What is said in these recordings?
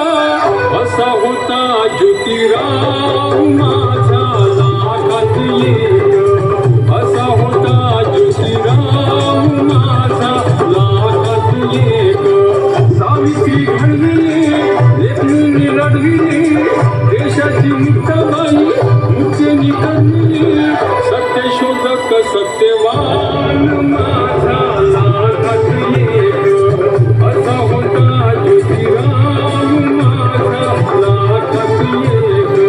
असा होता ज्योतिराव माझा लाखात एक असा होता ज्योतिराव माझा लाखात एक सावित्री घडविली लेखनी लढविली देशाची मुक्ताबाई मुक्तेनी करविली सत्यशोधक सत्यवान माझा लाखात एक असा होता ज्योतिराव माझा लाखात एक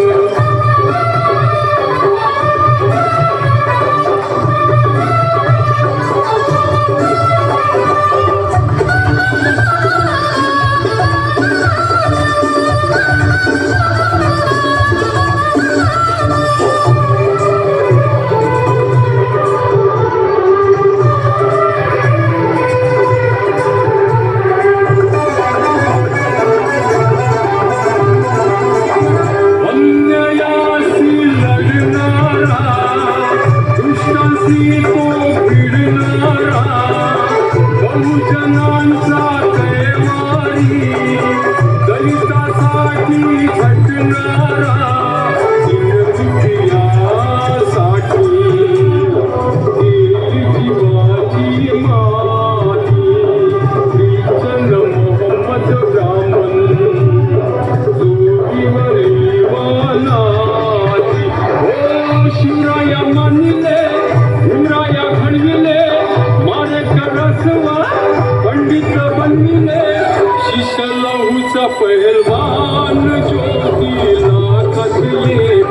पहलवान ज्योती लाखात एक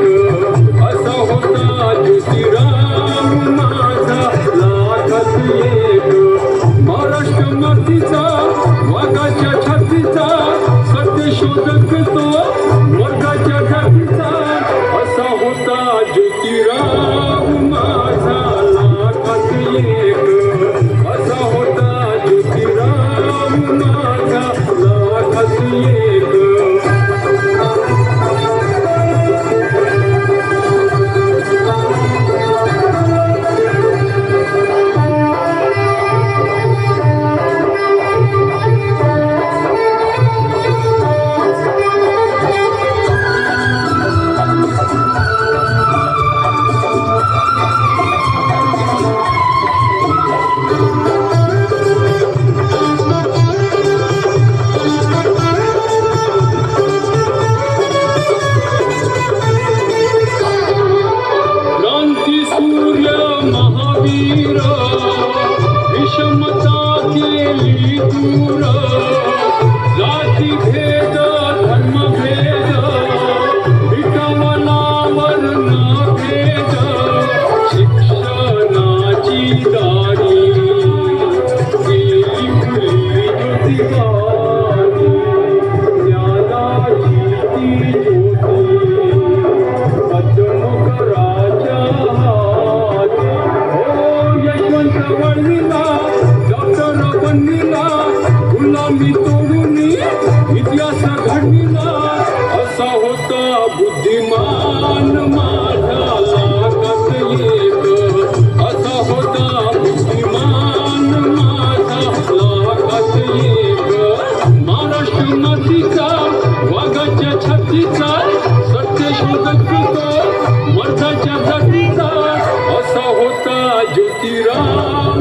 असा होता ज्योतिराव माझा लाखात एक महाराष्ट्र मातीचा वाघाच्या छातीचा सत्यशोधक तो वर्गाच्या जातीचा असा होता ज्योतिराव माझा लाखात एक असा होता ज्योतिराव माझा लाखात एक विषमता केली दूर जाती भेद धर्मभेद मिटवला वर्ण भेद शिक्षणाची दारी केली खुली ज्योतिबानी ज्ञानाची ती ज्योती पद्मकराच्या हाती यशवंत वळविला डॉक्टर बनविला गुलामी तोडून इतिहास घडविला असा होता बुद्धिमान माझा लाखात एक असा होता बुद्धिमान माझा लाखात एक महाराष्ट्र मातीचा वाघाच्या छातीचा सत्यशोधक तो वर्धाच्या जातीचा असा होता ज्योतिराव